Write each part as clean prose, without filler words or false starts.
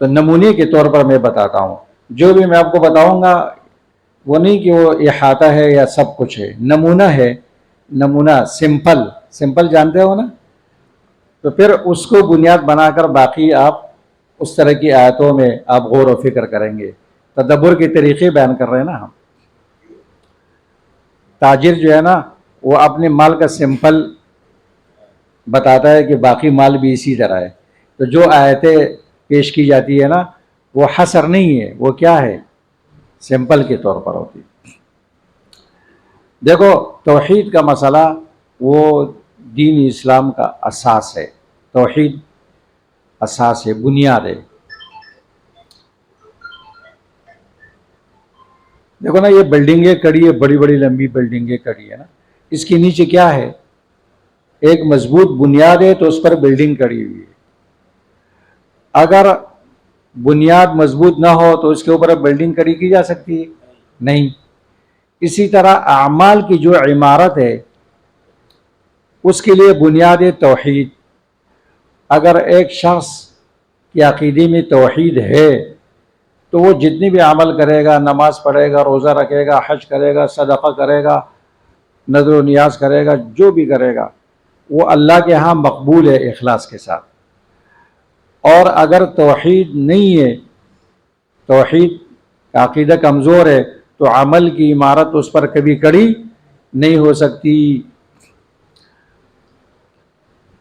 تو نمونے کے طور پر میں بتاتا ہوں. جو بھی میں آپ کو بتاؤں گا وہ نہیں کہ وہ احاطہ ہے یا سب کچھ ہے، نمونہ ہے. نمونہ سمپل جانتے ہو نا، تو پھر اس کو بنیاد بنا کر باقی آپ اس طرح کی آیتوں میں آپ غور و فکر کریں گے. تدبر کے طریقے بیان کر رہے ہیں نا ہم. تاجر جو ہے نا وہ اپنے مال کا سمپل بتاتا ہے کہ باقی مال بھی اسی طرح ہے. تو جو آیتیں پیش کی جاتی ہے نا وہ حصر نہیں ہے، وہ کیا ہے، سمپل کے طور پر ہوتی ہے. دیکھو توحید کا مسئلہ وہ دین اسلام کا اساس ہے. توحید اساس ہے، بنیاد ہے. دیکھو نا یہ بلڈنگیں کڑی ہے، بڑی بڑی لمبی بلڈنگیں کڑی ہے نا، اس کے نیچے کیا ہے، ایک مضبوط بنیاد ہے تو اس پر بلڈنگ کڑی ہوئی ہے. اگر بنیاد مضبوط نہ ہو تو اس کے اوپر بلڈنگ کڑی کی جا سکتی ہے؟ نہیں. اسی طرح اعمال کی جو عمارت ہے اس کے لیے بنیاد ہے توحید. اگر ایک شخص کی عقیدے میں توحید ہے تو وہ جتنی بھی عمل کرے گا، نماز پڑھے گا، روزہ رکھے گا، حج کرے گا، صدقہ کرے گا، نذر و نیاز کرے گا، جو بھی کرے گا وہ اللہ کے ہاں مقبول ہے اخلاص کے ساتھ. اور اگر توحید نہیں ہے، توحید کا عقیدہ کمزور ہے، تو عمل کی عمارت اس پر کبھی کڑی نہیں ہو سکتی.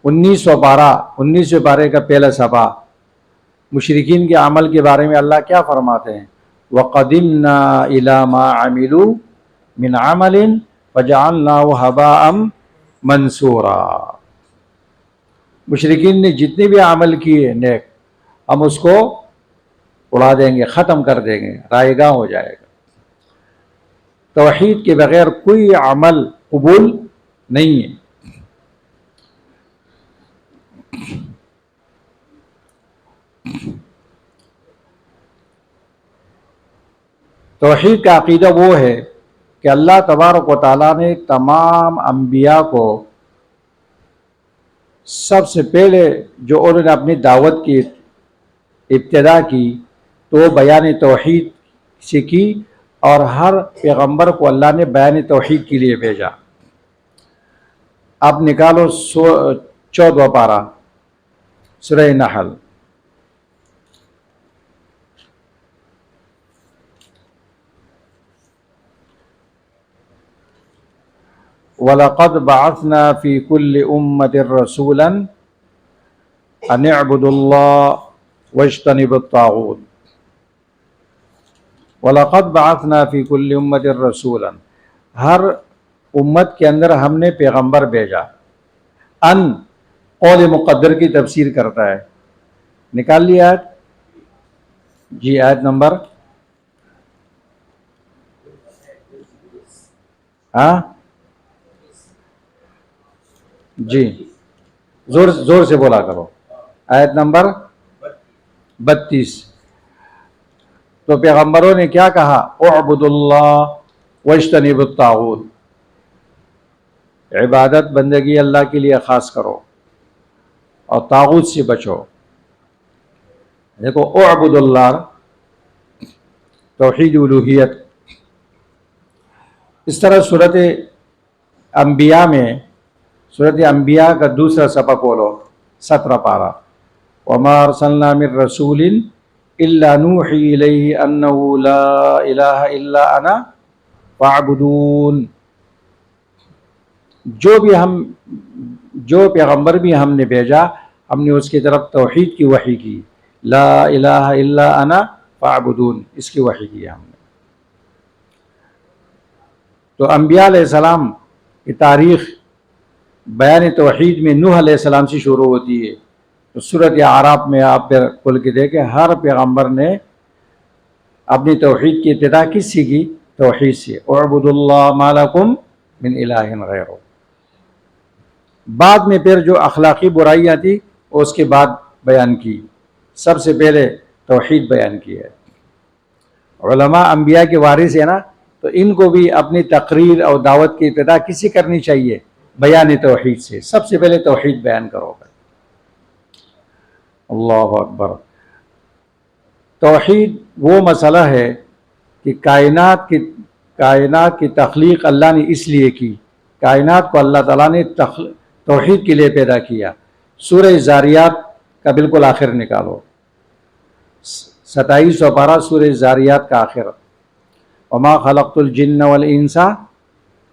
19 پارے کا پہلا صفحہ مشرکین کے عمل کے بارے میں اللہ کیا فرماتے ہیں؟ وَقَدِمْنَا إِلَى مَا عَمِلُوا مِنْ عَمَلٍ فَجَعَلْنَاهُ هَبَاءً مَنْثُورًا. مشرکین نے جتنے بھی عمل کیے نیک، ہم اس کو اڑا دیں گے، ختم کر دیں گے، رائے گاں ہو جائے گا. توحید کے بغیر کوئی عمل قبول نہیں ہے. توحید کا عقیدہ وہ ہے کہ اللہ تبارک و تعالیٰ نے تمام انبیاء کو سب سے پہلے جو انہوں نے اپنی دعوت کی ابتدا کی تو وہ بیان توحید سے کی، اور ہر پیغمبر کو اللہ نے بیان توحید کے لیے بھیجا. اب نکالو 14واں پارہ سورہ نحل. وَلَقَدْ بَعَثْنَا فِي كُلِّ أُمَّةٍ رَسُولًا أَنِ اعْبُدُوا اللَّهَ وَاجْتَنِبُوا الطَّاغُوتَ. وَلَقَدْ بَعَثْنَا فِي كُلِّ أُمَّةٍ رَسُولًا، ہر امت کے اندر ہم نے پیغمبر بھیجا. ان قول مقدر کی تفسیر کرتا ہے. نکال لیا آیت؟ جی آیت نمبر جی زور سے بولا کرو. آیت نمبر 32. تو پیغمبروں نے کیا کہا؟ اعبدوا اللہ واجتنبوا الطاغوت، عبادت بندگی اللہ کے لیے خاص کرو اور طاغوت سے بچو. دیکھو اعبدوا اللہ توحید الوہیت. اس طرح صورت انبیاء میں، صورت انبیاء کا دوسرا صفحہ کھولو، 17 پارہ. وَمَا أَرْسَلْنَا مِن رَّسُولٍ إِلَّا نُوحِي إِلَيْهِ أَنَّهُ لَا إِلَٰهَ إِلَّا أَنَا فَاعْبُدُونِ. جو پیغمبر بھی ہم نے بھیجا ہم نے اس کی طرف توحید کی وحی کی. لا الہ الا انا فاعبدون، اس کی وحی کی ہم نے. تو انبیاء علیہ السلام کی تاریخ بیان توحید میں نوح علیہ السلام سے شروع ہوتی ہے. تو سورۃ اعراف میں آپ پھر کھول کے دیکھیں، ہر پیغمبر نے اپنی توحید کی ابتدا کس سے کی؟ توحید سے. اعبدوا اللہ ما لکم من الہ غیرہ. بعد میں پھر جو اخلاقی برائیاں تھیں اس کے بعد بیان کی. سب سے پہلے توحید بیان کی ہے. علماء انبیاء کے وارث ہیں نا، تو ان کو بھی اپنی تقریر اور دعوت کی ابتدا کس سے کرنی چاہیے؟ بیان توحید سے. سب سے پہلے توحید بیان کرو گے. اللہ اکبر. توحید وہ مسئلہ ہے کہ کائنات کی تخلیق اللہ نے اس لیے کی، کائنات کو اللہ تعالیٰ نے توحید کے لیے پیدا کیا۔ سورہ زاریات کا بالکل آخر نکالو، 27 پارہ سورہ زاریات کا آخر، وما خلقت الجن والانس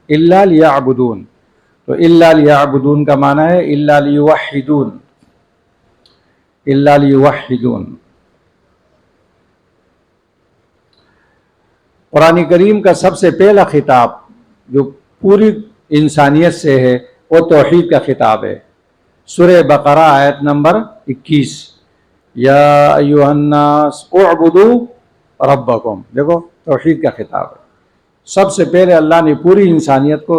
الا لیعبدون، تو الا لیعبدون کا معنی ہے الا لیوحدون، الا لیوحدون۔ قرآن کریم کا سب سے پہلا خطاب جو پوری انسانیت سے ہے وہ توحید کا خطاب ہے۔ سورہ بقرہ آیت نمبر 21، یا ایھا الناس اعبدوا ربکم، دیکھو توحید کا خطاب ہے۔ سب سے پہلے اللہ نے پوری انسانیت کو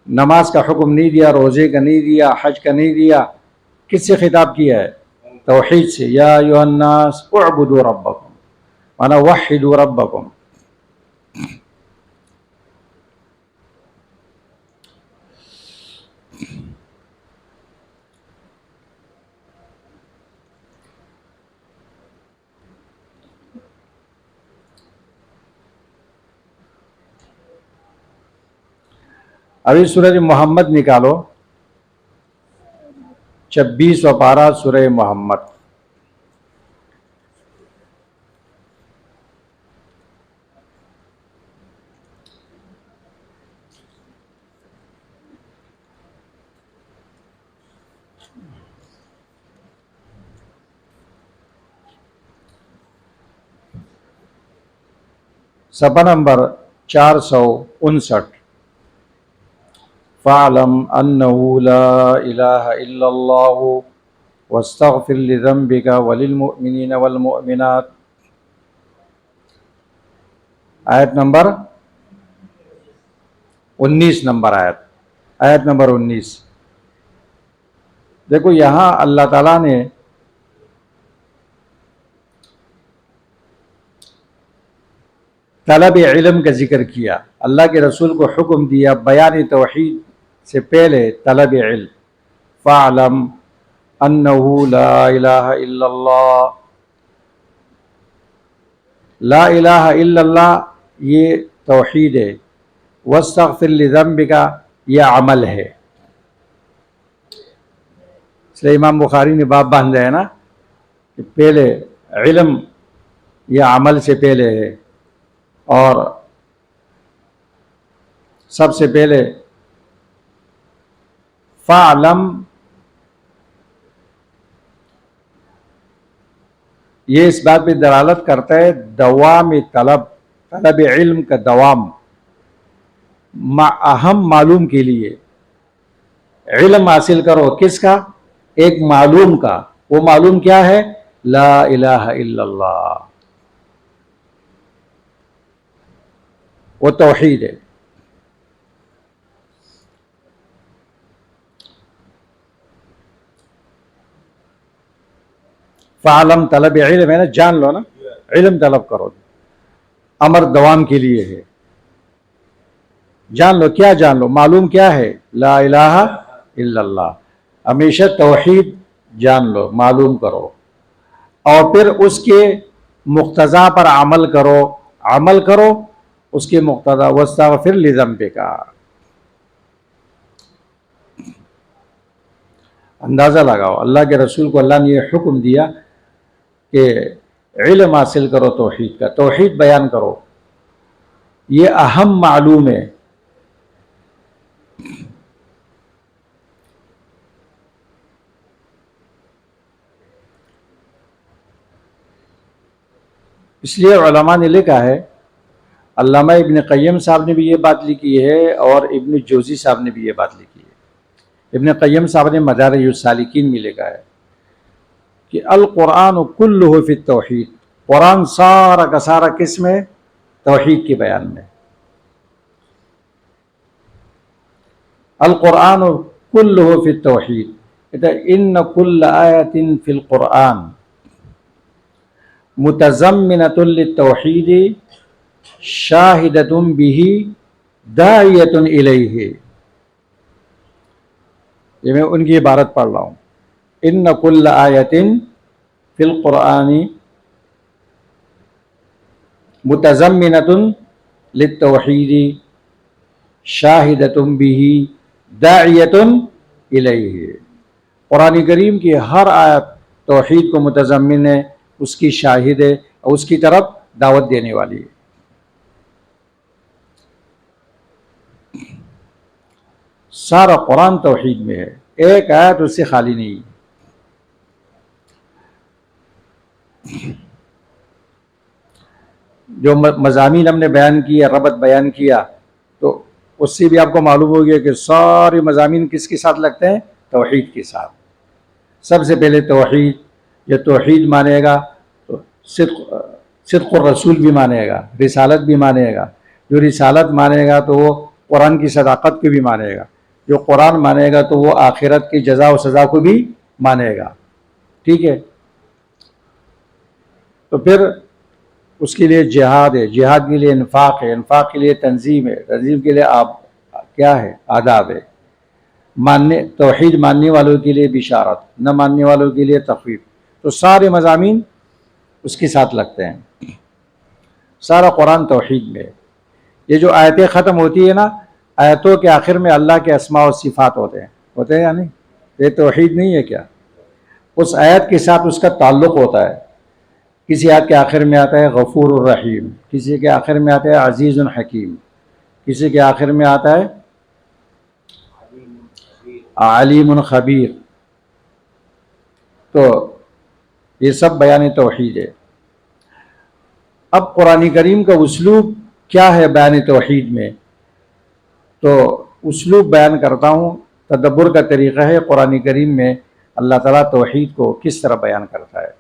نماز کا حکم نہیں دیا، روزے کا نہیں دیا، حج کا نہیں دیا، کس سے خطاب کیا ہے؟ توحید سے۔ یا ایھا الناس اعبدوا ربکم، مانا وحدوا ربکم۔ ابھی سورہ محمد نکالو، 26 پارہ سورہ محمد، صفحہ نمبر 459۔ فَاعْلَمْ أَنَّهُ لَا إِلَٰهَ إِلَّا اللَّهُ وَاسْتَغْفِرْ لِذَنبِكَ وَلِلْمُؤْمِنِينَ وَالْمُؤْمِنَاتِ، آیت نمبر 19، آیت نمبر 19۔ دیکھو یہاں اللہ تعالیٰ نے طلب علم کا ذکر کیا، اللہ کے رسول کو حکم دیا بیان توحید سے پہلے طلب علم۔ فَاعْلَمْ أَنَّهُ لَا إِلَٰهَ إِلَّا اللَّهُ، لا الہ الا اللہ یہ توحید ہے، وَاسْتَغْفِرْ لِذَنبِكَ یہ عمل ہے۔ اس لیے امام بخاری نے باب باندھا ہے نا کہ پہلے علم یہ عمل سے پہلے ہے، اور سب سے پہلے فَاعْلَمْ یہ اس بات پہ دلالت کرتا ہے دوام طلب علم کا دوام، اہم معلوم کے لیے علم حاصل کرو، کس کا؟ ایک معلوم کا۔ وہ معلوم کیا ہے؟ لا الہ الا اللہ، وہ توحید ہے۔ فعلم طلب علم ہے نا، جان لو نا، علم طلب کرو، امر دوام کے لیے ہے۔ جان لو، کیا جان لو؟ معلوم کیا ہے؟ لا الہ الا اللہ، ہمیشہ توحید جان لو، معلوم کرو، اور پھر اس کے مقتضا پر عمل کرو اس کے مقتضا۔ واستغفر لذنبک، اندازہ لگاؤ، اللہ کے رسول کو اللہ نے یہ حکم دیا کہ علم حاصل کرو توحید کا، توحید بیان کرو، یہ اہم معلوم ہے۔ اس لیے علماء نے لکھا ہے، علامہ ابن قیم صاحب نے بھی یہ بات لکھی ہے، اور ابن جوزی صاحب نے بھی یہ بات لکھی ہے۔ ابن قیم صاحب نے مدارج السالکین میں لکھا ہے کہ القرآن کلہ فی التوحید، قرآن سارا کا سارا کس میں؟ توحید کے بیان میں۔ القرآن کلہ فی التوحید، کہتا ہے ان کل آیت فی القرآن متضمنۃ للتوحید شاہدۃ بہ داعیۃ الیہ۔ یہ میں ان کی عبارت پڑھ رہا ہوں، ان کل آیت فی القرآن متضمنۃ للتوحید شاہدۃ بہ داعیۃ الیہ، قرآن کریم کی ہر آیت توحید کو متضمن ہے، اس کی شاہد ہے اور اس کی طرف دعوت دینے والی ہے۔ سارا قرآن توحید میں ہے، ایک آیت اس سے خالی نہیں۔ جو مضامین ہم نے بیان کیا، ربط بیان کیا، تو اس سے بھی آپ کو معلوم ہو گیا کہ سارے مضامین کس کے ساتھ لگتے ہیں؟ توحید کے ساتھ۔ سب سے پہلے توحید، جو توحید مانے گا تو صدق الرسول بھی مانے گا، رسالت بھی مانے گا۔ جو رسالت مانے گا تو وہ قرآن کی صداقت کو بھی مانے گا، جو قرآن مانے گا تو وہ آخرت کی جزا و سزا کو بھی مانے گا۔ ٹھیک ہے، تو پھر اس کے لیے جہاد ہے، جہاد کے لیے انفاق ہے، انفاق کے لیے تنظیم ہے، تنظیم کے لیے کیا ہے؟ آداب ہے۔ توحید ماننے والوں کے لیے بشارت، نہ ماننے والوں کے لیے تخویف۔ تو سارے مضامین اس کے ساتھ لگتے ہیں، سارا قرآن توحید میں ہے۔ یہ جو آیتیں ختم ہوتی ہے نا، آیتوں کے آخر میں اللہ کے اسماء و صفات ہوتے ہیں یا نہیں؟ یہ توحید نہیں ہے کیا؟ اس آیت کے ساتھ اس کا تعلق ہوتا ہے۔ کسی آیت کے آخر میں آتا ہے غفور الرحیم، کسی کے آخر میں آتا ہے عزیز الحکیم، کسی کے آخر میں آتا ہے علیم خبیر۔ تو یہ سب بیان توحید ہے۔ اب قرآن کریم کا اسلوب کیا ہے بیان توحید میں؟ تو اسلوب بیان کرتا ہوں، تدبر کا طریقہ ہے قرآن کریم میں اللہ تعالیٰ توحید کو کس طرح بیان کرتا ہے۔